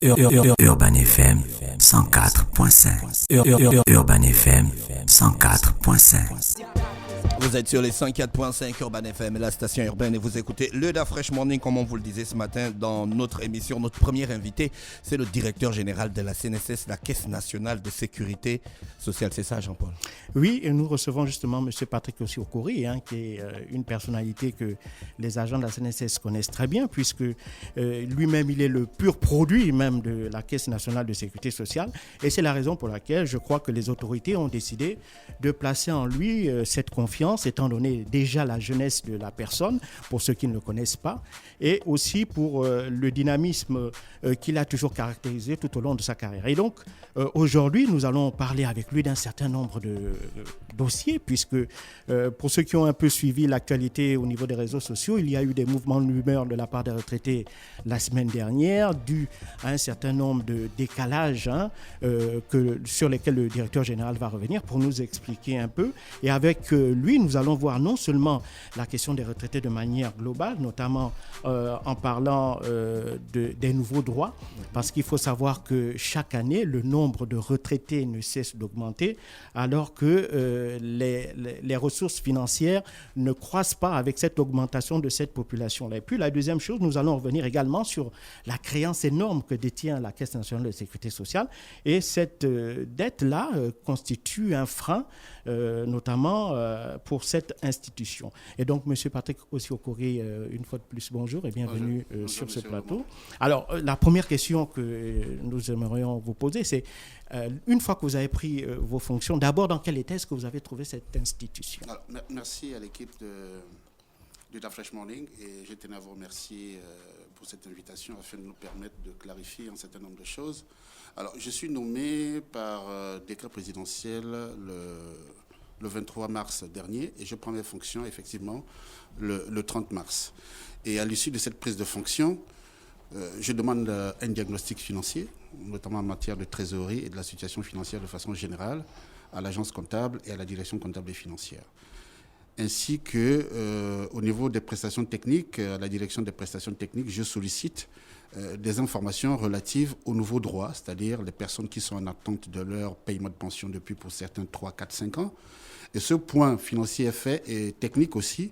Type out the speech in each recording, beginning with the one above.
Urban FM 104.5. Urban FM 104.5. Vous êtes sur les 104.5 Urban FM, la station urbaine, et vous écoutez le Da Fresh Morning, comme on vous le disait ce matin dans notre émission. Notre premier invité, c'est le directeur général de la CNSS, la Caisse nationale de sécurité sociale. C'est ça, Jean-Paul? Oui, et nous recevons justement M. Patrick Ossie-Okori, qui est une personnalité que les agents de la CNSS connaissent très bien, puisque lui-même, il est le pur produit même de la Caisse nationale de sécurité sociale. Et c'est la raison pour laquelle je crois que les autorités ont décidé de placer en lui cette confiance, étant donné déjà la jeunesse de la personne, pour ceux qui ne le connaissent pas, et aussi pour le dynamisme qu'il a toujours caractérisé tout au long de sa carrière. Et donc, aujourd'hui, nous allons parler avec lui d'un certain nombre de dossiers, puisque pour ceux qui ont un peu suivi l'actualité au niveau des réseaux sociaux, il y a eu des mouvements d'humeur de la part des retraités la semaine dernière, dû à un certain nombre de décalages sur lesquels le directeur général va revenir pour nous expliquer un peu. Et avec lui, nous allons voir non seulement la question des retraités de manière globale, notamment en parlant des nouveaux droits, parce qu'il faut savoir que chaque année, le nombre de retraités ne cesse d'augmenter, alors que les ressources financières ne croissent pas avec cette augmentation de cette population-là. Et puis la deuxième chose, nous allons revenir également sur la créance énorme que détient la Caisse nationale de sécurité sociale. Et cette dette-là constitue un frein, notamment pour cette institution. Et donc, M. Patrick Ossie-Okori, une fois de plus, bonjour et bienvenue sur ce plateau. Alors, la première question que nous aimerions vous poser, c'est une fois que vous avez pris vos fonctions, d'abord, dans quel état est-ce que vous avez trouvé cette institution? Alors, merci à l'équipe du Da Fresh Morning, et je tenais à vous remercier pour cette invitation afin de nous permettre de clarifier un certain nombre de choses. Alors, je suis nommé par décret présidentiel le 23 mars dernier, et je prends mes fonctions effectivement le 30 mars. Et à l'issue de cette prise de fonction, je demande un diagnostic financier, notamment en matière de trésorerie et de la situation financière de façon générale, à l'agence comptable et à la direction comptable et financière. Ainsi que, au niveau des prestations techniques, à la direction des prestations techniques, je sollicite des informations relatives aux nouveaux droits, c'est-à-dire les personnes qui sont en attente de leur paiement de pension depuis, pour certains, 3, 4, 5 ans. Et ce point financier est fait, et technique aussi.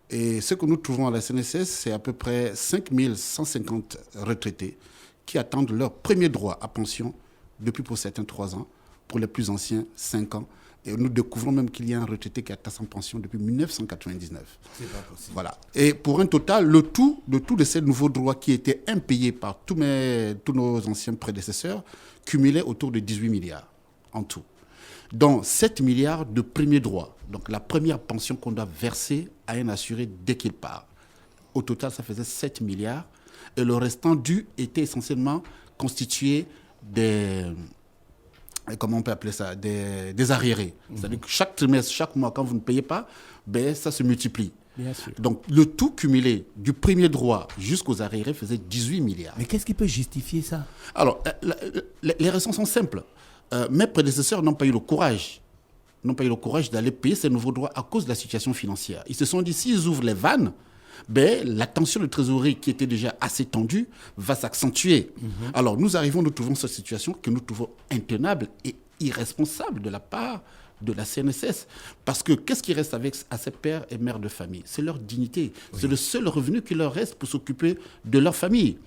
Et ce que nous trouvons à la CNSS, c'est à peu près 5150 retraités qui attendent leur premier droit à pension depuis, pour certains, 3 ans, pour les plus anciens, 5 ans. Et nous découvrons même qu'il y a un retraité qui attend sa pension depuis 1999. C'est pas possible. Voilà. Et pour un total, le tout de ces nouveaux droits qui étaient impayés par tous nos anciens prédécesseurs cumulait autour de 18 milliards en tout. Dont 7 milliards de premiers droits. Donc la première pension qu'on doit verser à un assuré dès qu'il part. Au total, ça faisait 7 milliards. Et le restant dû était essentiellement constitué comment on peut appeler ça, des arriérés. C'est-à-dire que chaque trimestre, chaque mois, quand vous ne payez pas, ça se multiplie. Bien sûr. Donc le tout cumulé du premier droit jusqu'aux arriérés faisait 18 milliards. Mais qu'est-ce qui peut justifier ça? Alors, les raisons sont simples. Mes prédécesseurs n'ont pas eu le courage d'aller payer ces nouveaux droits à cause de la situation financière. Ils se sont dit, s'ils ouvrent les vannes, la tension de trésorerie qui était déjà assez tendue va s'accentuer. Alors nous trouvons cette situation que nous trouvons intenable et irresponsable de la part de la CNSS. Parce que qu'est-ce qui reste à ces pères et mères de famille? C'est leur dignité. Oui. C'est le seul revenu qui leur reste pour s'occuper de leur famille.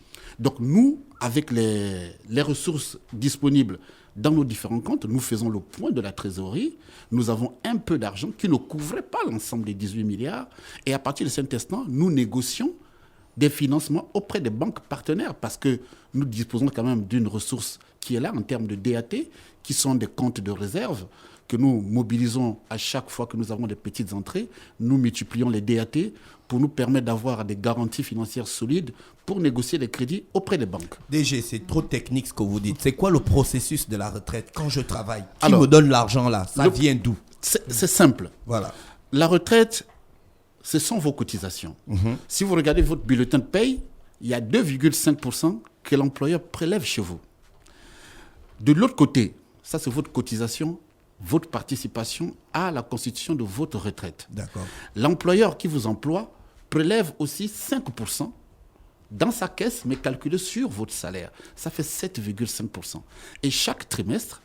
Donc nous, avec les ressources disponibles dans nos différents comptes, nous faisons le point de la trésorerie. Nous avons un peu d'argent qui ne couvrait pas l'ensemble des 18 milliards. Et à partir de cet instant, nous négocions des financements auprès des banques partenaires, parce que nous disposons quand même d'une ressource qui est là en termes de DAT, qui sont des comptes de réserve que nous mobilisons à chaque fois que nous avons des petites entrées. Nous multiplions les DAT pour nous permettre d'avoir des garanties financières solides pour négocier les crédits auprès des banques. DG, c'est trop technique ce que vous dites. C'est quoi le processus de la retraite quand je travaille? Qui me donne l'argent là? Ça vient d'où? C'est simple. Voilà. La retraite, ce sont vos cotisations. Si vous regardez votre bulletin de paye, il y a 2,5% que l'employeur prélève chez vous. De l'autre côté, ça c'est votre cotisation, votre participation à la constitution de votre retraite. D'accord. L'employeur qui vous emploie prélève aussi 5% dans sa caisse, mais calculé sur votre salaire. Ça fait 7,5%. Et chaque trimestre,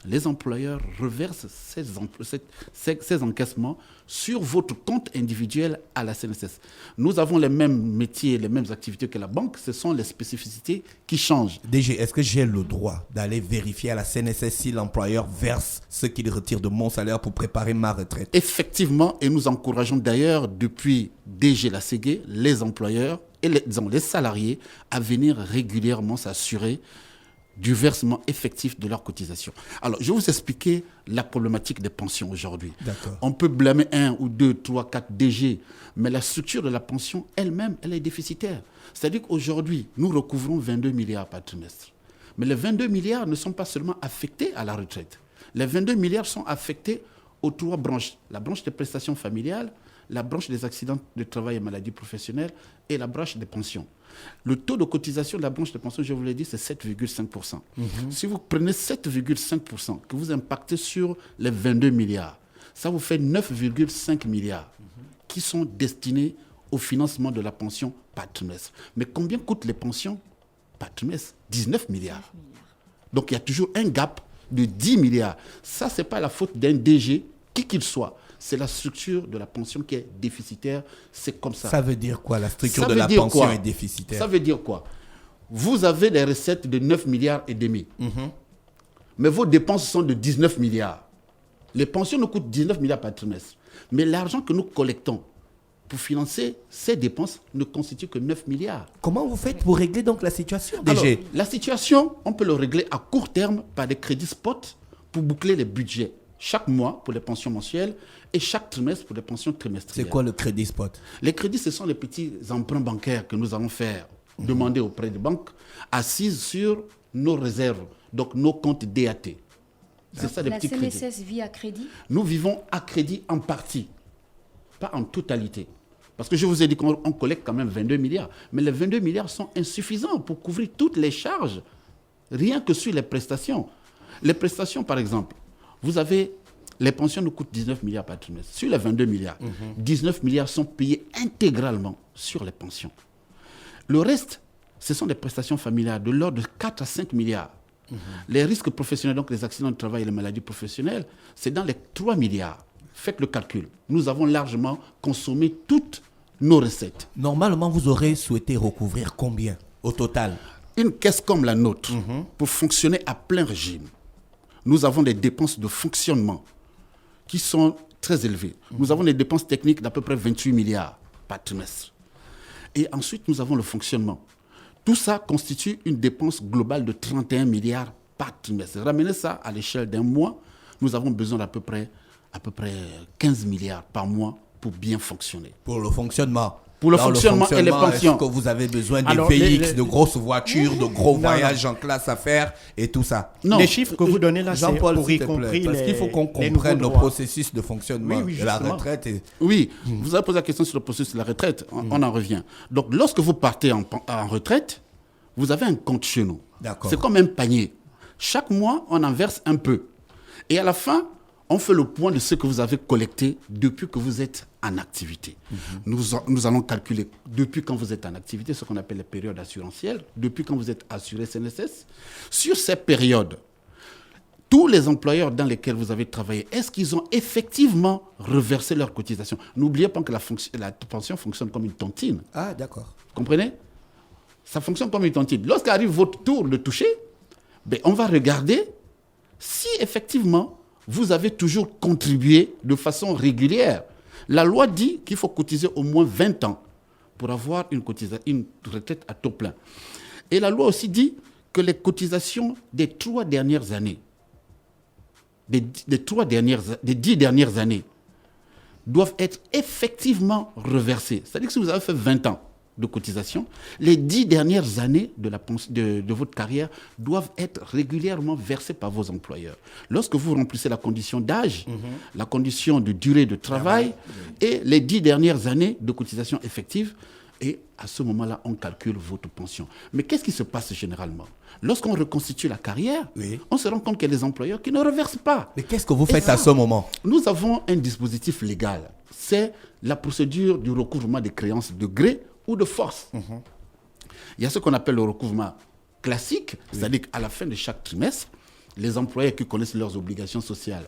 les employeurs reversent ces encaissements sur votre compte individuel à la CNSS. Nous avons les mêmes métiers, les mêmes activités que la banque. Ce sont les spécificités qui changent. DG, est-ce que j'ai le droit d'aller vérifier à la CNSS si l'employeur verse ce qu'il retire de mon salaire pour préparer ma retraite? Effectivement, et nous encourageons d'ailleurs depuis DG la Ségué, les employeurs et les salariés à venir régulièrement s'assurer du versement effectif de leurs cotisations. Alors, je vais vous expliquer la problématique des pensions aujourd'hui. D'accord. On peut blâmer 1 ou 2, 3, 4 DG, mais la structure de la pension elle-même, elle est déficitaire. C'est-à-dire qu'aujourd'hui, nous recouvrons 22 milliards par trimestre. Mais les 22 milliards ne sont pas seulement affectés à la retraite. Les 22 milliards sont affectés aux 3 branches. La branche des prestations familiales, la branche des accidents de travail et maladies professionnelles et la branche des pensions. Le taux de cotisation de la branche de pension, je vous l'ai dit, c'est 7,5%. Si vous prenez 7,5% que vous impactez sur les 22 milliards, ça vous fait 9,5 milliards qui sont destinés au financement de la pension par trimestre. Mais combien coûtent les pensions par trimestre? 19 milliards. Donc il y a toujours un gap de 10 milliards. Ça, ce n'est pas la faute d'un DG, qui qu'il soit. C'est la structure de la pension qui est déficitaire. C'est comme ça. Ça veut dire quoi, la structure de la pension est déficitaire? Ça veut dire quoi? Vous avez des recettes de 9 milliards et demi. Mais vos dépenses sont de 19 milliards. Les pensions nous coûtent 19 milliards par trimestre. Mais l'argent que nous collectons pour financer ces dépenses ne constitue que 9 milliards. Comment vous faites pour régler donc la situation, DG? Alors, la situation, on peut le régler à court terme par des crédits spot pour boucler les budgets. Chaque mois pour les pensions mensuelles et chaque trimestre pour les pensions trimestrielles. C'est quoi le crédit spot? Les crédits, ce sont les petits emprunts bancaires que nous allons faire, demander auprès des banques, assises sur nos réserves, donc nos comptes DAT. C'est ça, les petits crédits. La CNSS vit à crédit? Nous vivons à crédit en partie, pas en totalité. Parce que je vous ai dit qu'on collecte quand même 22 milliards. Mais les 22 milliards sont insuffisants pour couvrir toutes les charges, rien que sur les prestations. Les prestations, par exemple, vous avez, les pensions nous coûtent 19 milliards par trimestre. Sur les 22 milliards, 19 milliards sont payés intégralement sur les pensions. Le reste, ce sont des prestations familiales de l'ordre de 4 à 5 milliards. Les risques professionnels, donc les accidents de travail et les maladies professionnelles, c'est dans les 3 milliards. Faites le calcul. Nous avons largement consommé toutes nos recettes. Normalement, vous aurez souhaité recouvrir combien au total? Une caisse comme la nôtre, pour fonctionner à plein régime, nous avons des dépenses de fonctionnement qui sont très élevées. Nous avons des dépenses techniques d'à peu près 28 milliards par trimestre. Et ensuite, nous avons le fonctionnement. Tout ça constitue une dépense globale de 31 milliards par trimestre. Ramenez ça à l'échelle d'un mois, nous avons besoin d'à peu près 15 milliards par mois pour bien fonctionner. Pour le fonctionnement? Pour le fonctionnement et les pensions. Est-ce que vous avez besoin des VX, de grosses voitures, de gros voyages en classe à faire et tout ça? Non. Les chiffres que vous donnez là, c'est pour y compris parce qu'il faut qu'on comprenne le processus de fonctionnement de la retraite. Oui, vous avez posé la question sur le processus de la retraite. On en revient. Donc, lorsque vous partez en retraite, vous avez un compte chez nous. D'accord. C'est comme un panier. Chaque mois, on en verse un peu. Et à la fin, on fait le point de ce que vous avez collecté depuis que vous êtes en activité. Nous allons calculer depuis quand vous êtes en activité, ce qu'on appelle les périodes assurantielles, depuis quand vous êtes assuré CNSS. Sur ces périodes, tous les employeurs dans lesquels vous avez travaillé, est-ce qu'ils ont effectivement reversé leurs cotisations? N'oubliez pas que la pension fonctionne comme une tontine. Ah, d'accord. Vous comprenez? Ça fonctionne comme une tontine. Lorsqu'arrive votre tour de toucher, on va regarder si effectivement vous avez toujours contribué de façon régulière. La loi dit qu'il faut cotiser au moins 20 ans pour avoir une retraite à taux plein. Et la loi aussi dit que les cotisations des 3 dernières années, des 10 dernières années, doivent être effectivement reversées. C'est-à-dire que si vous avez fait 20 ans de cotisation, les 10 dernières années de votre carrière doivent être régulièrement versées par vos employeurs. Lorsque vous remplissez la condition d'âge, la condition de durée de travail et les 10 dernières années de cotisation effective, et à ce moment-là, on calcule votre pension. Mais qu'est-ce qui se passe généralement? Lorsqu'on reconstitue la carrière, on se rend compte qu'il y a des employeurs qui ne reversent pas. Mais qu'est-ce que vous faites à ce moment? Nous avons un dispositif légal. C'est la procédure du recouvrement des créances de gré ou de force. Il y a ce qu'on appelle le recouvrement classique, c'est-à-dire qu'à la fin de chaque trimestre, les employés qui connaissent leurs obligations sociales,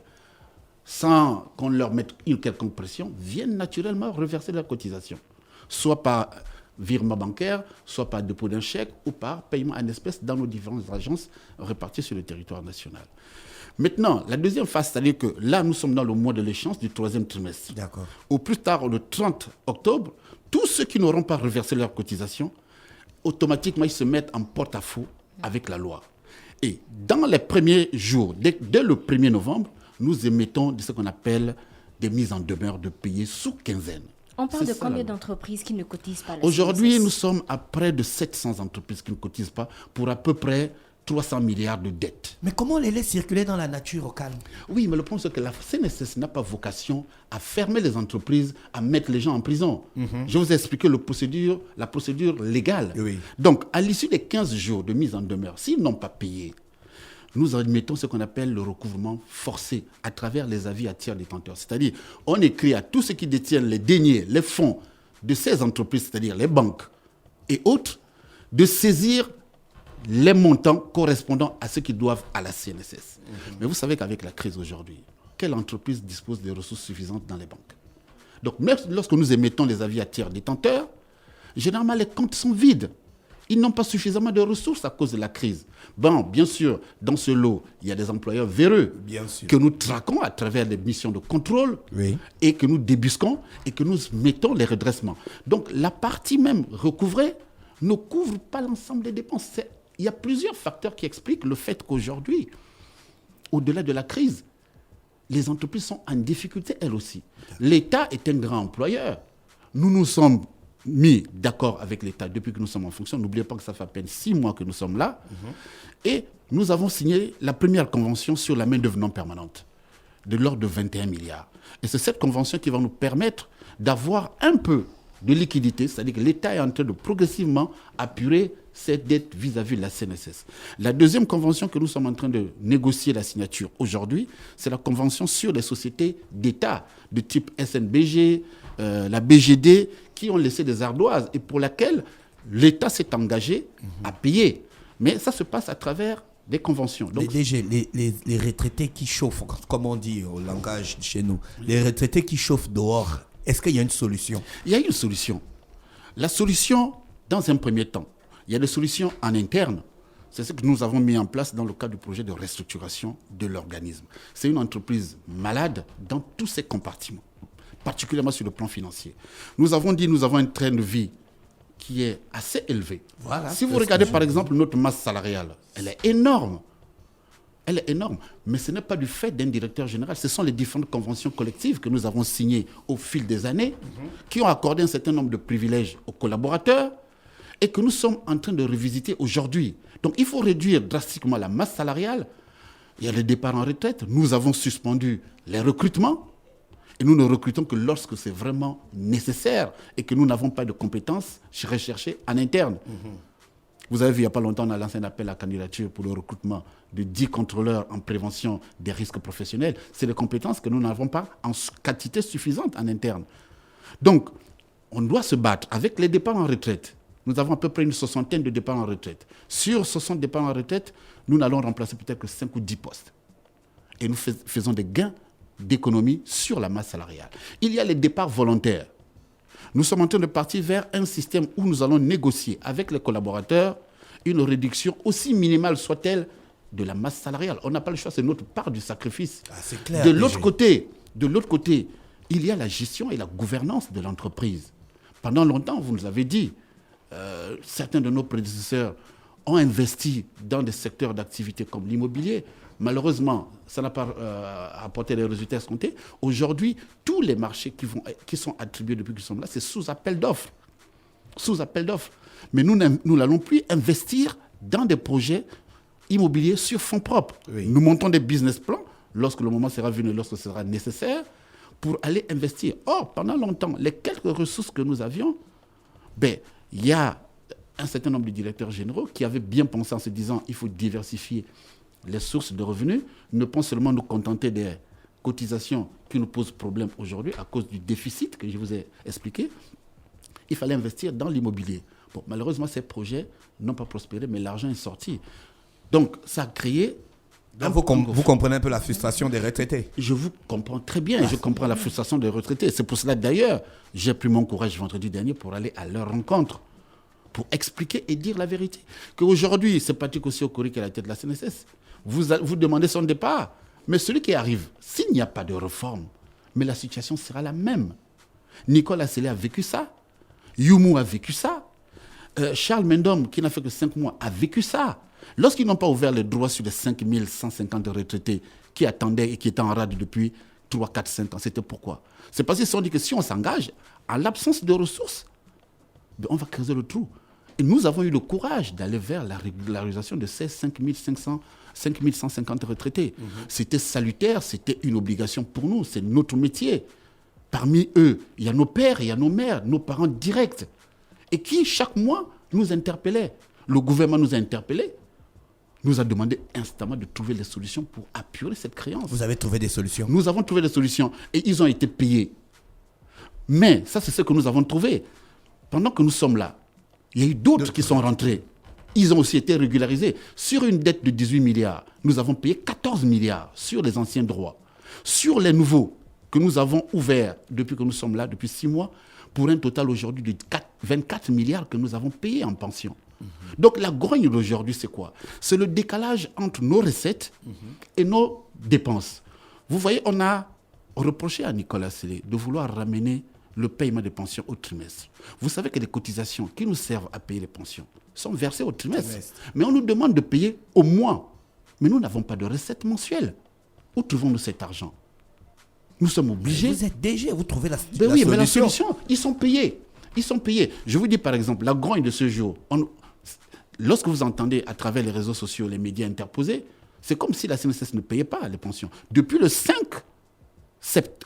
sans qu'on leur mette une quelconque pression, viennent naturellement reverser leurs cotisations, soit par virement bancaire, soit par dépôt d'un chèque ou par paiement en espèces dans nos différentes agences réparties sur le territoire national. Maintenant, la deuxième phase, c'est-à-dire que là, nous sommes dans le mois de l'échéance du 3e trimestre. D'accord. Au plus tard, le 30 octobre, tous ceux qui n'auront pas reversé leurs cotisations, automatiquement, ils se mettent en porte-à-faux avec la loi. Et dans les premiers jours, dès le 1er novembre, nous émettons ce qu'on appelle des mises en demeure de payer sous quinzaine. On parle C'est de ça, combien la loi. d'entreprises qui ne cotisent pas la Aujourd'hui, CNSS? nous sommes à près de 700 entreprises qui ne cotisent pas pour à peu près 300 milliards de dettes. Mais comment on les laisse circuler dans la nature au calme? Oui, mais le problème, c'est que la CNSS n'a pas vocation à fermer les entreprises, à mettre les gens en prison. Je vous ai expliqué la procédure légale. Oui. Donc, à l'issue des 15 jours de mise en demeure, s'ils n'ont pas payé, nous admettons ce qu'on appelle le recouvrement forcé à travers les avis à tiers détenteurs. C'est-à-dire, on écrit à tous ceux qui détiennent les deniers, les fonds de ces entreprises, c'est-à-dire les banques et autres, de saisir les montants correspondant à ceux qui doivent à la CNSS. Mais vous savez qu'avec la crise aujourd'hui, quelle entreprise dispose des ressources suffisantes dans les banques? Donc, même lorsque nous émettons les avis à tiers détenteurs, généralement les comptes sont vides. Ils n'ont pas suffisamment de ressources à cause de la crise. Bon, bien sûr, dans ce lot, il y a des employeurs véreux Bien sûr. que nous traquons à travers des missions de contrôle Oui. et que nous débusquons et que nous mettons les redressements. Donc, la partie même recouvrée ne couvre pas l'ensemble des dépenses. Il y a plusieurs facteurs qui expliquent le fait qu'aujourd'hui, au-delà de la crise, les entreprises sont en difficulté elles aussi. L'État est un grand employeur. Nous nous sommes mis d'accord avec l'État depuis que nous sommes en fonction. N'oubliez pas que ça fait à peine 6 mois que nous sommes là. Et nous avons signé la première convention sur la main-d'œuvre non permanente de l'ordre de 21 milliards. Et c'est cette convention qui va nous permettre d'avoir un peu de liquidité, c'est-à-dire que l'État est en train de progressivement apurer ses dettes vis-à-vis de la CNSS. La deuxième convention que nous sommes en train de négocier la signature aujourd'hui, c'est la convention sur les sociétés d'État de type SNBG, la BGD, qui ont laissé des ardoises et pour laquelle l'État s'est engagé à payer. Mais ça se passe à travers des conventions. Donc, Les retraités qui chauffent, comme on dit au langage chez nous, les retraités qui chauffent dehors, est-ce qu'il y a une solution? il y a une solution. La solution, dans un premier temps, il y a des solutions en interne. C'est ce que nous avons mis en place dans le cadre du projet de restructuration de l'organisme. C'est une entreprise malade dans tous ses compartiments, particulièrement sur le plan financier. Nous avons dit nous avons un train de vie qui est assez élevé. Voilà, Si vous c'est regardez ce que par je exemple notre masse salariale, elle est énorme. Elle est énorme. Mais ce n'est pas du fait d'un directeur général. Ce sont les différentes conventions collectives que nous avons signées au fil des années qui ont accordé un certain nombre de privilèges aux collaborateurs et que nous sommes en train de revisiter aujourd'hui. Donc il faut réduire drastiquement la masse salariale. Il y a les départs en retraite. Nous avons suspendu les recrutements. Et nous ne recrutons que lorsque c'est vraiment nécessaire et que nous n'avons pas de compétences recherchées en interne. Vous avez vu, il n'y a pas longtemps, on a lancé un appel à candidature pour le recrutement de 10 contrôleurs en prévention des risques professionnels. C'est des compétences que nous n'avons pas en quantité suffisante en interne. Donc, on doit se battre avec les départs en retraite. Nous avons à peu près une 60aine de départs en retraite. Sur 60 départs en retraite, nous n'allons remplacer peut-être que 5 ou 10 postes. Et nous faisons des gains d'économie sur la masse salariale. Il y a les départs volontaires. Nous sommes en train de partir vers un système où nous allons négocier avec les collaborateurs une réduction aussi minimale soit-elle de la masse salariale. On n'a pas le choix, c'est notre part du sacrifice. Ah, c'est clair. De l'autre côté, il y a la gestion et la gouvernance de l'entreprise. Pendant longtemps, vous nous avez dit, certains de nos prédécesseurs ont investi dans des secteurs d'activité comme l'immobilier. Malheureusement, ça n'a pas apporté les résultats escomptés. Aujourd'hui, tous les marchés qui sont attribués depuis qu'ils sont là, c'est sous appel d'offres. Sous appel d'offres. Mais nous n'allons plus investir dans des projets immobiliers sur fonds propres. Oui. Nous montons des business plans lorsque le moment sera venu, lorsque ce sera nécessaire, pour aller investir. Or, pendant longtemps, les quelques ressources que nous avions, il y a un certain nombre de directeurs généraux qui avaient bien pensé en se disant il faut diversifier les sources de revenus, ne pas seulement nous contenter des cotisations qui nous posent problème aujourd'hui à cause du déficit que je vous ai expliqué. Il fallait investir dans l'immobilier Bon, malheureusement, ces projets n'ont pas prospéré, mais l'argent est sorti. Donc, ça a créé... Donc vous comprenez un peu la frustration des retraités. Je vous comprends très bien, je comprends la frustration des retraités. C'est pour cela, d'ailleurs, j'ai pris mon courage vendredi dernier pour aller à leur rencontre, pour expliquer et dire la vérité. Qu'aujourd'hui, c'est Patrick Osei-Okorie qui est à la tête de la CNSS. Vous demandez son départ. Mais celui qui arrive, s'il n'y a pas de réforme, mais la situation sera la même. Nicolas Assélé a vécu ça. Youmou a vécu ça. Charles Mendom, qui n'a fait que 5 mois, a vécu ça. Lorsqu'ils n'ont pas ouvert les droits sur les 5150 retraités qui attendaient et qui étaient en rade depuis 3, 4, 5 ans, c'était pourquoi? C'est parce qu'ils se sont dit que si on s'engage, en l'absence de ressources, on va creuser le trou. Et nous avons eu le courage d'aller vers la régularisation de ces 5150 retraités. C'était salutaire, c'était une obligation pour nous, c'est notre métier. Parmi eux, il y a nos pères, il y a nos mères, nos parents directs, et qui, chaque mois, nous interpellaient. Le gouvernement nous a interpellés, nous a demandé instamment de trouver des solutions pour apurer cette créance. Vous avez trouvé des solutions? Nous avons trouvé des solutions et ils ont été payés. Mais ça, c'est ce que nous avons trouvé. Pendant que nous sommes là, il y a eu d'autres qui sont rentrés. Ils ont aussi été régularisés. Sur une dette de 18 milliards, nous avons payé 14 milliards sur les anciens droits. Sur les nouveaux que nous avons ouverts depuis que nous sommes là, depuis 6 mois, pour un total aujourd'hui de 24 milliards que nous avons payés en pension. Donc la grogne d'aujourd'hui, c'est quoi? C'est le décalage entre nos recettes et nos dépenses. Vous voyez, on a reproché à Nicolas Assélé de vouloir ramener le paiement des pensions au trimestre. Vous savez que les cotisations qui nous servent à payer les pensions sont versées au trimestre. Mais on nous demande de payer au mois. Mais nous n'avons pas de recettes mensuelles. Où trouvons-nous cet argent? Nous sommes obligés... Mais vous êtes DG, vous trouvez la Ben oui, solution. mais la solution, ils sont payés. Ils sont payés. Je vous dis par exemple, la grogne de ce jour, lorsque vous entendez à travers les réseaux sociaux, les médias interposés, c'est comme si la CNSS ne payait pas les pensions. Depuis le 5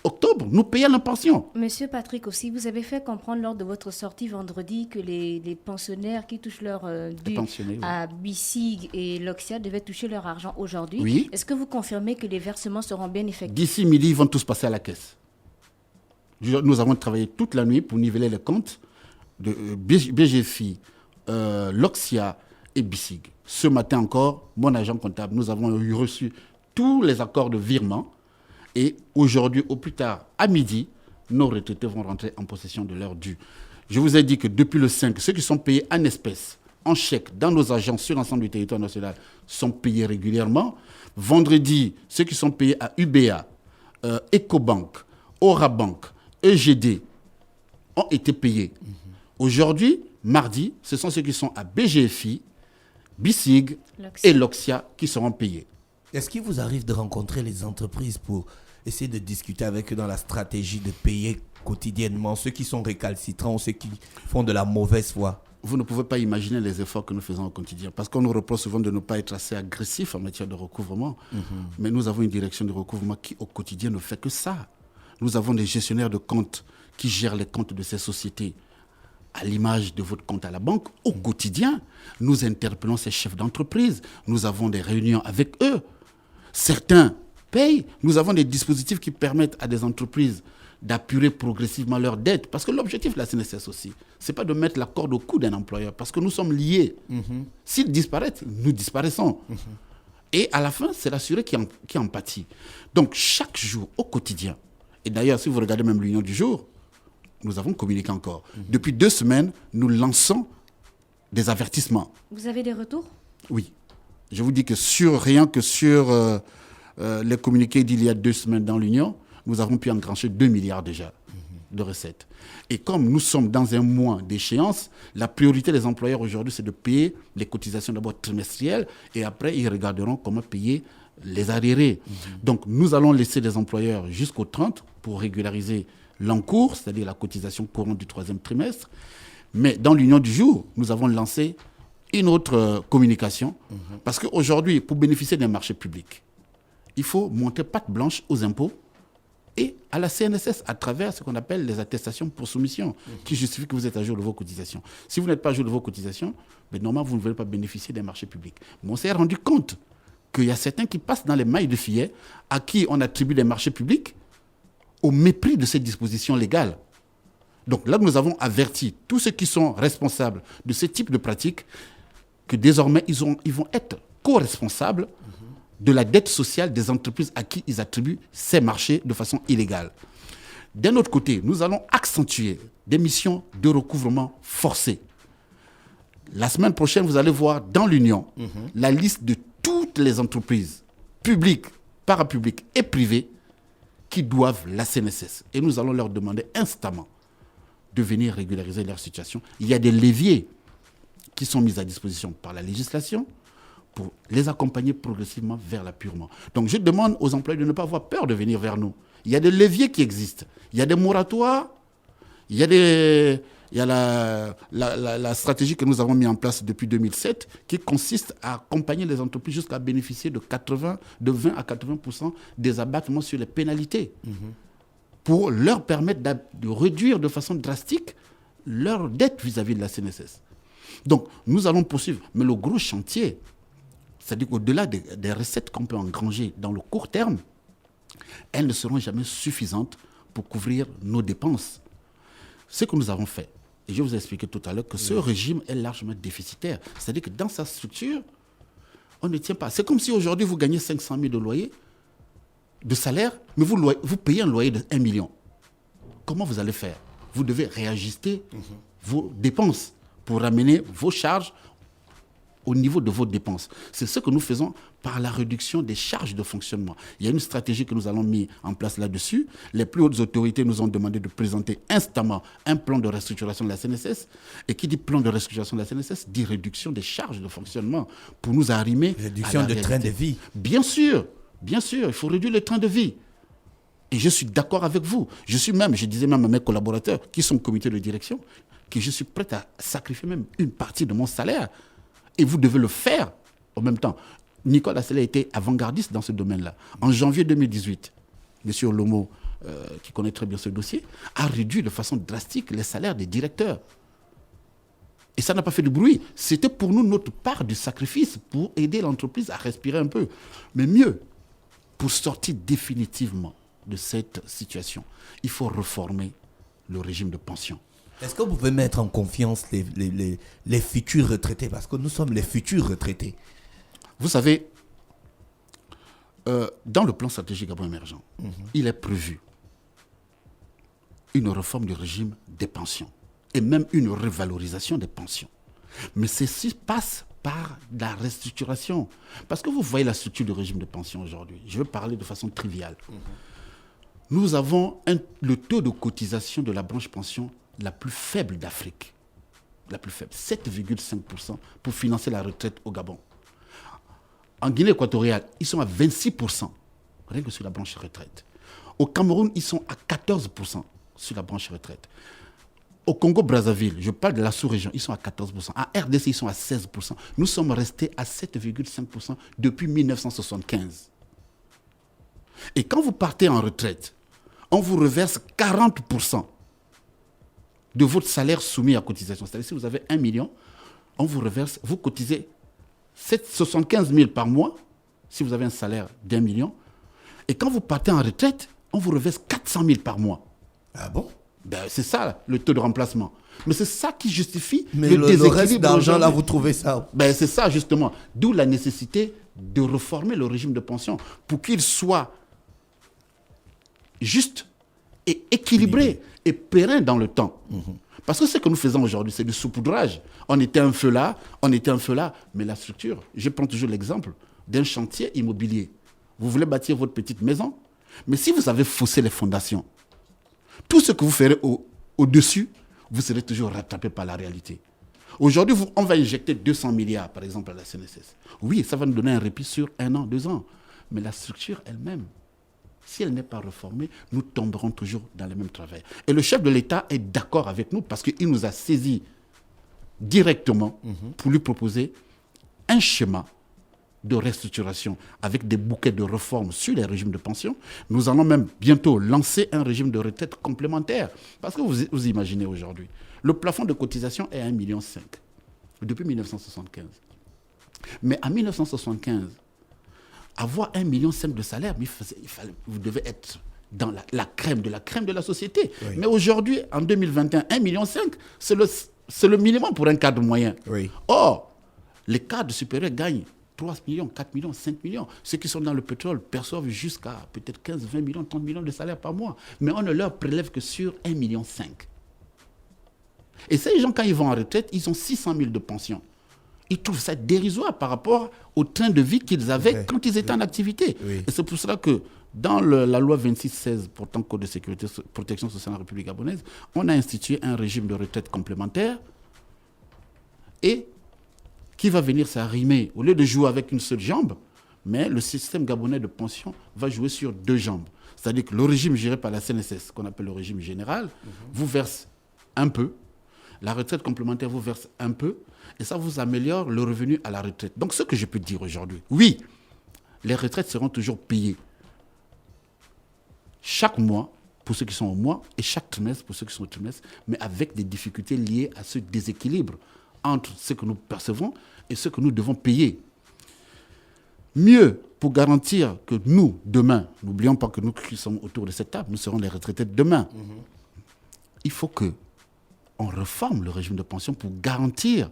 octobre, nous payons la pension. Monsieur Patrick aussi, vous avez fait comprendre lors de votre sortie vendredi que les pensionnaires qui touchent leur dû à BICIG et Loxia devaient toucher leur argent aujourd'hui. Oui. Est-ce que vous confirmez que les versements seront bien effectués? D'ici midi, ils vont tous passer à la caisse. Nous avons travaillé toute la nuit pour niveler les comptes de BGFI, Loxia et BICIG. Ce matin encore, mon agent comptable, nous avons reçu tous les accords de virement. Et aujourd'hui, au plus tard, à midi, nos retraités vont rentrer en possession de leurs dû. Je vous ai dit que depuis le 5, ceux qui sont payés en espèces, en chèques, dans nos agences sur l'ensemble du territoire national, sont payés régulièrement. Vendredi, ceux qui sont payés à UBA, Ecobank, Orabank, EGD, ont été payés. Aujourd'hui, mardi, ce sont ceux qui sont à BGFI, BICIG et Loxia qui seront payés. Est-ce qu'il vous arrive de rencontrer les entreprises pour essayer de discuter avec eux dans la stratégie de payer quotidiennement ceux qui sont récalcitrants ou ceux qui font de la mauvaise foi? Vous ne pouvez pas imaginer les efforts que nous faisons au quotidien, parce qu'on nous reproche souvent de ne pas être assez agressifs en matière de recouvrement. Mais nous avons une direction de recouvrement qui, au quotidien, ne fait que ça. Nous avons des gestionnaires de comptes qui gèrent les comptes de ces sociétés. À l'image de votre compte à la banque, au quotidien, nous interpellons ces chefs d'entreprise. Nous avons des réunions avec eux. Certains payent. Nous avons des dispositifs qui permettent à des entreprises d'apurer progressivement leurs dettes. Parce que l'objectif de la CNSS aussi, ce n'est pas de mettre la corde au cou d'un employeur, parce que nous sommes liés. S'ils disparaissent, nous disparaissons. Et à la fin, c'est l'assuré qui en pâtit. Donc chaque jour, au quotidien, et d'ailleurs, si vous regardez même l'Union du jour, nous avons communiqué encore. Depuis 2 semaines, nous lançons des avertissements. Vous avez des retours? Oui. Je vous dis que rien que sur les communiqués d'il y a 2 semaines dans l'Union, nous avons pu engrancher 2 milliards déjà de recettes. Et comme nous sommes dans un mois d'échéance, la priorité des employeurs aujourd'hui, c'est de payer les cotisations d'abord trimestrielles et après, ils regarderont comment payer les arriérés. Donc, nous allons laisser les employeurs jusqu'au 30 pour régulariser l'encours, c'est-à-dire la cotisation courante du 3e trimestre. Mais dans l'Union du jour, nous avons lancé une autre communication. Parce qu'aujourd'hui, pour bénéficier d'un marché public, il faut montrer patte blanche aux impôts et à la CNSS à travers ce qu'on appelle les attestations pour soumission, qui justifient que vous êtes à jour de vos cotisations. Si vous n'êtes pas à jour de vos cotisations, normalement, vous ne voulez pas bénéficier d'un marché public. Mais on s'est rendu compte qu'il y a certains qui passent dans les mailles de filets à qui on attribue des marchés publics au mépris de ces dispositions légales. Donc là, nous avons averti tous ceux qui sont responsables de ce type de pratiques que désormais, ils vont être co-responsables de la dette sociale des entreprises à qui ils attribuent ces marchés de façon illégale. D'un autre côté, nous allons accentuer des missions de recouvrement forcé. La semaine prochaine, vous allez voir dans l'Union la liste de toutes les entreprises publiques, parapubliques et privées qui doivent la CNSS. Et nous allons leur demander instamment de venir régulariser leur situation. Il y a des leviers qui sont mis à disposition par la législation pour les accompagner progressivement vers l'apurement. Donc je demande aux employés de ne pas avoir peur de venir vers nous. Il y a des leviers qui existent. Il y a des moratoires, il y a la stratégie que nous avons mise en place depuis 2007 qui consiste à accompagner les entreprises jusqu'à bénéficier de 20 à 80% des abattements sur les pénalités pour leur permettre de réduire de façon drastique leur dette vis-à-vis de la CNSS. Donc, nous allons poursuivre. Mais le gros chantier, c'est-à-dire qu'au-delà des recettes qu'on peut engranger dans le court terme, elles ne seront jamais suffisantes pour couvrir nos dépenses. Ce que nous avons fait, et je vous ai expliqué tout à l'heure que ce régime est largement déficitaire. C'est-à-dire que dans sa structure, on ne tient pas. C'est comme si aujourd'hui vous gagnez 500 000 de loyer, de salaire, mais vous payez un loyer de 1 million. Comment vous allez faire? Vous devez réajuster vos dépenses pour ramener vos charges au niveau de vos dépenses. C'est ce que nous faisons par la réduction des charges de fonctionnement. Il y a une stratégie que nous allons mettre en place là-dessus. Les plus hautes autorités nous ont demandé de présenter instamment un plan de restructuration de la CNSS. Et qui dit plan de restructuration de la CNSS dit réduction des charges de fonctionnement pour nous arrimer réduction à la de réalité. train de vie. Bien sûr, il faut réduire le train de vie. Et je suis d'accord avec vous. Je disais même à mes collaborateurs qui sont au comité de direction que je suis prêt à sacrifier même une partie de mon salaire. Et vous devez le faire en même temps. Nicolas Assélé a été avant-gardiste dans ce domaine-là. En janvier 2018, M. Lomo, qui connaît très bien ce dossier, a réduit de façon drastique les salaires des directeurs. Et ça n'a pas fait de bruit. C'était pour nous notre part du sacrifice pour aider l'entreprise à respirer un peu. Mais mieux, pour sortir définitivement de cette situation, il faut réformer le régime de pension. Est-ce que vous pouvez mettre en confiance les futurs retraités? Parce que nous sommes les futurs retraités. Vous savez, dans le plan stratégique Gabon émergent, il est prévu une réforme du régime des pensions et même une revalorisation des pensions. Mais ceci passe par la restructuration. Parce que vous voyez la structure du régime de pension aujourd'hui. Je vais parler de façon triviale. Nous avons le taux de cotisation de la branche pension la plus faible d'Afrique. La plus faible, 7,5% pour financer la retraite au Gabon. En Guinée équatoriale, ils sont à 26%, rien que sur la branche retraite. Au Cameroun, ils sont à 14% sur la branche retraite. Au Congo-Brazzaville, je parle de la sous-région, ils sont à 14%. En RDC, ils sont à 16%. Nous sommes restés à 7,5% depuis 1975. Et quand vous partez en retraite, on vous reverse 40% de votre salaire soumis à cotisation. C'est-à-dire si vous avez 1 million, on vous reverse, vous cotisez 75 000 par mois, si vous avez un salaire d'1 million. Et quand vous partez en retraite, on vous reverse 400 000 par mois. Ah bon? C'est ça, le taux de remplacement. Mais c'est ça qui justifie le déséquilibre. reste d'argent, là, vous trouvez ça? C'est ça, justement. D'où la nécessité de réformer le régime de pension pour qu'il soit juste et équilibré et pérenne dans le temps. Parce que ce que nous faisons aujourd'hui, c'est du saupoudrage. On était un feu là, mais la structure, je prends toujours l'exemple d'un chantier immobilier. Vous voulez bâtir votre petite maison, mais si vous avez faussé les fondations, tout ce que vous ferez au-dessus, vous serez toujours rattrapé par la réalité. Aujourd'hui, on va injecter 200 milliards, par exemple, à la CNSS. Oui, ça va nous donner un répit sur 1 an, 2 ans. Mais la structure elle-même, si elle n'est pas réformée, nous tomberons toujours dans le même travail. Et le chef de l'État est d'accord avec nous parce qu'il nous a saisis directement pour lui proposer un schéma de restructuration avec des bouquets de réformes sur les régimes de pension. Nous allons même bientôt lancer un régime de retraite complémentaire. Parce que vous imaginez aujourd'hui, le plafond de cotisation est à 1,5 million depuis 1975. Mais en 1975, avoir 1,5 million de salaire, vous devez être dans la crème de la société. Oui. Mais aujourd'hui, en 2021, 1,5 million, c'est le minimum pour un cadre moyen. Oui. Or, les cadres supérieurs gagnent 3 millions, 4 millions, 5 millions. Ceux qui sont dans le pétrole perçoivent jusqu'à peut-être 15, 20 millions, 30 millions de salaire par mois. Mais on ne leur prélève que sur 1,5 million. Et ces gens, quand ils vont en retraite, ils ont 600 000 de pension. Ils trouvent ça dérisoire par rapport au train de vie qu'ils avaient quand ils étaient en activité. Oui. Et c'est pour cela que dans la loi 2616 portant Code de sécurité protection sociale en République gabonaise, on a institué un régime de retraite complémentaire et qui va venir s'arrimer, au lieu de jouer avec une seule jambe, mais le système gabonais de pension va jouer sur 2 jambes. C'est-à-dire que le régime géré par la CNSS, qu'on appelle le régime général, vous verse un peu, la retraite complémentaire vous verse un peu, et ça vous améliore le revenu à la retraite. Donc ce que je peux dire aujourd'hui, oui, les retraites seront toujours payées chaque mois pour ceux qui sont au mois et chaque trimestre pour ceux qui sont au trimestre, mais avec des difficultés liées à ce déséquilibre entre ce que nous percevons et ce que nous devons payer. Mieux, pour garantir que nous, demain, n'oublions pas que nous qui sommes autour de cette table, nous serons les retraités de demain. Il faut qu'on réforme le régime de pension pour garantir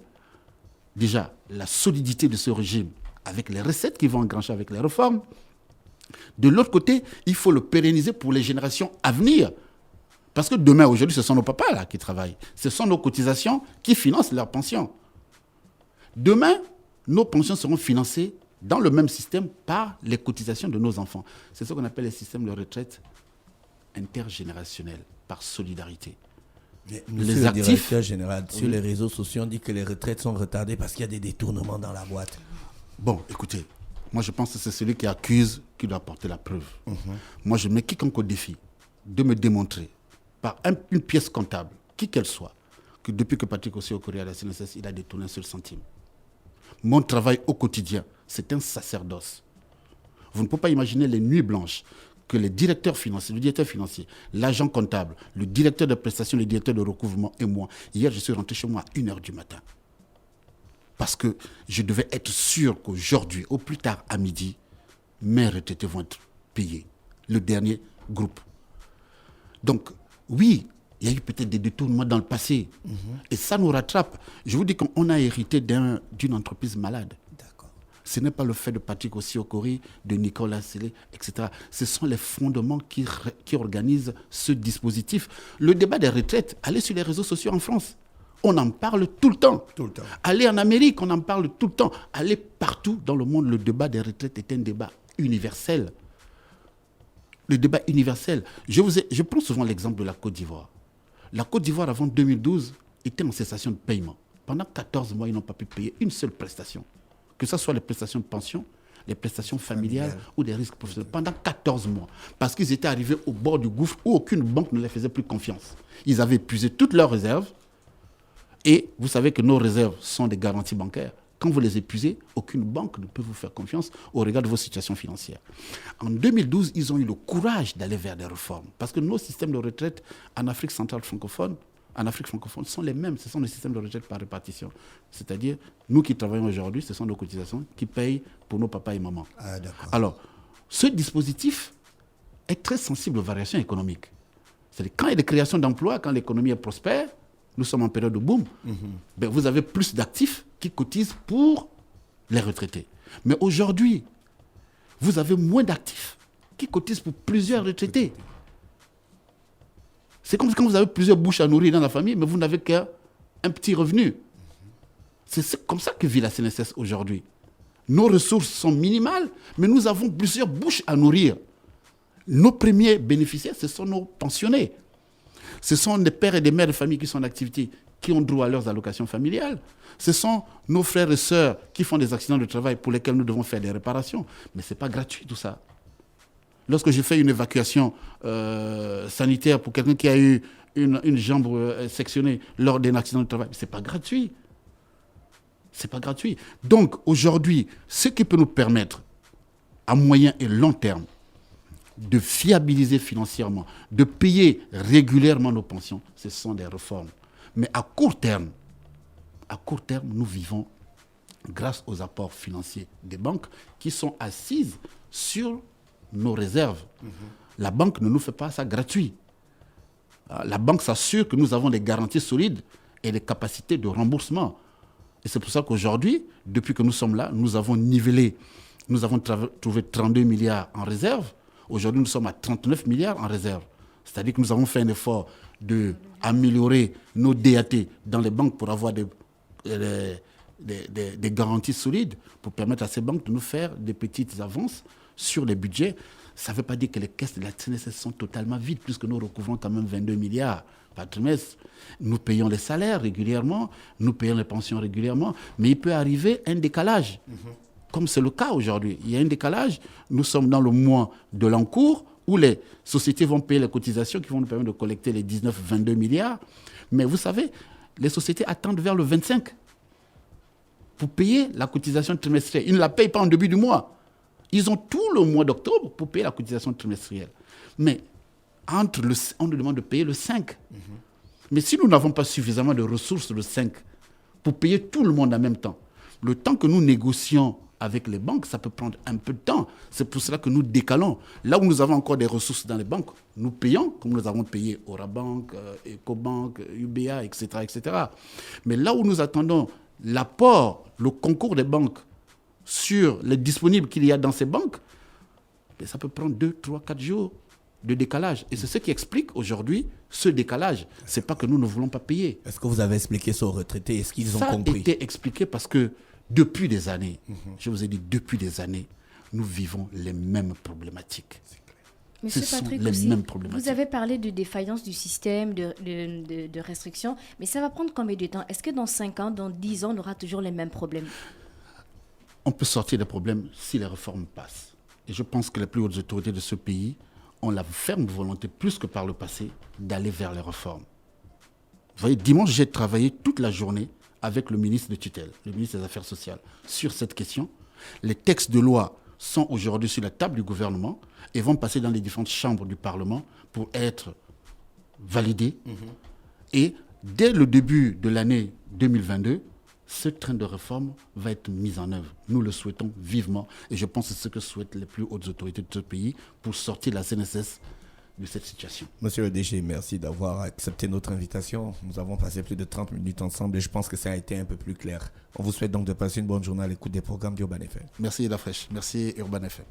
déjà la solidité de ce régime avec les recettes qui vont engrancher avec les réformes. De l'autre côté, il faut le pérenniser pour les générations à venir. Parce que demain, aujourd'hui, ce sont nos papas là qui travaillent. Ce sont nos cotisations qui financent leurs pensions. Demain, nos pensions seront financées dans le même système par les cotisations de nos enfants. C'est ce qu'on appelle le système de retraite intergénérationnel, par solidarité. Mais les actifs, le directeur général, sur les réseaux sociaux, on dit que les retraites sont retardées parce qu'il y a des détournements dans la boîte. Bon, écoutez, moi je pense que c'est celui qui accuse qui doit apporter la preuve. Moi je mets quiconque au défi de me démontrer par une pièce comptable, qui qu'elle soit, que depuis que Patrick Osei-Okorie à la CNSS, il a détourné un seul centime. Mon travail au quotidien, c'est un sacerdoce. Vous ne pouvez pas imaginer les nuits blanches que les directeurs financiers, le directeur financier, l'agent comptable, le directeur de prestations, le directeur de recouvrement et moi, hier je suis rentré chez moi à 1h du matin. Parce que je devais être sûr qu'aujourd'hui, au plus tard à midi, mes retraités vont être payés. Le dernier groupe. Donc, oui, il y a eu peut-être des détournements dans le passé. Et ça nous rattrape. Je vous dis qu'on a hérité d'une entreprise malade. D'accord. Ce n'est pas le fait de Patrick Osei-Okorie, de Nicolas Sellé, etc. Ce sont les fondements qui organisent ce dispositif. Le débat des retraites, allez sur les réseaux sociaux en France. On en parle tout le temps. Tout le temps. Allez en Amérique, on en parle tout le temps. Allez partout dans le monde, le débat des retraites est un débat universel. Le débat universel. Je prends souvent l'exemple de la Côte d'Ivoire. La Côte d'Ivoire, avant 2012, était en cessation de paiement. Pendant 14 mois, ils n'ont pas pu payer une seule prestation. Que ce soit les prestations de pension, les prestations familiales ou des risques professionnels. Pendant 14 mois. Parce qu'ils étaient arrivés au bord du gouffre où aucune banque ne les faisait plus confiance. Ils avaient épuisé toutes leurs réserves. Et vous savez que nos réserves sont des garanties bancaires. Quand vous les épuisez, aucune banque ne peut vous faire confiance au regard de vos situations financières. En 2012, ils ont eu le courage d'aller vers des réformes. Parce que nos systèmes de retraite en Afrique centrale francophone, sont les mêmes. Ce sont des systèmes de retraite par répartition. C'est-à-dire, nous qui travaillons aujourd'hui, ce sont nos cotisations qui payent pour nos papas et mamans. Ah, d'accord. Alors, ce dispositif est très sensible aux variations économiques. C'est-à-dire, quand il y a des créations d'emplois, quand l'économie est prospère, nous sommes en période de boom, ben vous avez plus d'actifs qui cotisent pour les retraités. Mais aujourd'hui, vous avez moins d'actifs qui cotisent pour plusieurs retraités. C'est comme quand vous avez plusieurs bouches à nourrir dans la famille, mais vous n'avez qu'un petit revenu. C'est comme ça que vit la CNSS aujourd'hui. Nos ressources sont minimales, mais nous avons plusieurs bouches à nourrir. Nos premiers bénéficiaires, ce sont nos pensionnés. Ce sont des pères et des mères de famille qui sont en activité, qui ont droit à leurs allocations familiales. Ce sont nos frères et sœurs qui font des accidents de travail pour lesquels nous devons faire des réparations. Mais ce n'est pas gratuit tout ça. Lorsque je fais une évacuation sanitaire pour quelqu'un qui a eu une jambe sectionnée lors d'un accident de travail, ce n'est pas gratuit. Ce n'est pas gratuit. Donc aujourd'hui, ce qui peut nous permettre, à moyen et long terme, de fiabiliser financièrement, de payer régulièrement nos pensions, ce sont des réformes. Mais à court terme, nous vivons grâce aux apports financiers des banques qui sont assises sur nos réserves. La banque ne nous fait pas ça gratuit. La banque s'assure que nous avons des garanties solides et des capacités de remboursement. Et c'est pour ça qu'aujourd'hui, depuis que nous sommes là, nous avons nivelé, nous avons trouvé 32 milliards en réserve. Aujourd'hui, nous sommes à 39 milliards en réserve. C'est-à-dire que nous avons fait un effort d'améliorer nos DAT dans les banques pour avoir des garanties solides, pour permettre à ces banques de nous faire des petites avances sur les budgets. Ça ne veut pas dire que les caisses de la CNSS sont totalement vides, puisque nous recouvrons quand même 22 milliards par trimestre. Nous payons les salaires régulièrement, nous payons les pensions régulièrement, mais il peut arriver un décalage, comme c'est le cas aujourd'hui. Il y a un décalage, nous sommes dans le mois de l'encours, où les sociétés vont payer les cotisations qui vont nous permettre de collecter les 19-22 milliards. Mais vous savez, les sociétés attendent vers le 25 pour payer la cotisation trimestrielle. Ils ne la payent pas en début du mois. Ils ont tout le mois d'octobre pour payer la cotisation trimestrielle. Mais on nous demande de payer le 5. Mais si nous n'avons pas suffisamment de ressources le 5 pour payer tout le monde en même temps, le temps que nous négocions avec les banques, ça peut prendre un peu de temps. C'est pour cela que nous décalons. Là où nous avons encore des ressources dans les banques, nous payons, comme nous avons payé Orabank, Ecobank, UBA, etc., etc. Mais là où nous attendons l'apport, le concours des banques sur les disponibles qu'il y a dans ces banques, ça peut prendre 2, 3, 4 jours de décalage. Et c'est ce qui explique aujourd'hui ce décalage. Ce n'est pas que nous ne voulons pas payer. Est-ce que vous avez expliqué ça aux retraités? Est-ce qu'ils ont compris? Ça a été expliqué parce que depuis des années, je vous ai dit, depuis des années, nous vivons les mêmes problématiques. Monsieur Patrick, aussi, vous avez parlé de défaillance du système, de restrictions, mais ça va prendre combien de temps? Est-ce que dans 5 ans, dans 10 ans, on aura toujours les mêmes problèmes? On peut sortir des problèmes si les réformes passent. Et je pense que les plus hautes autorités de ce pays ont la ferme volonté, plus que par le passé, d'aller vers les réformes. Vous voyez, dimanche, j'ai travaillé toute la journée avec le ministre de tutelle, le ministre des Affaires sociales, sur cette question. Les textes de loi sont aujourd'hui sur la table du gouvernement et vont passer dans les différentes chambres du Parlement pour être validés. Et dès le début de l'année 2022, ce train de réforme va être mis en œuvre. Nous le souhaitons vivement et je pense que c'est ce que souhaitent les plus hautes autorités de ce pays pour sortir la CNSS de cette situation. Monsieur le DG, merci d'avoir accepté notre invitation. Nous avons passé plus de 30 minutes ensemble et je pense que ça a été un peu plus clair. On vous souhaite donc de passer une bonne journée à l'écoute des programmes d'Urban FM. Merci La Fraîche, merci Urban FM.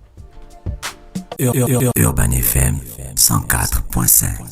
Urban FM 104.5.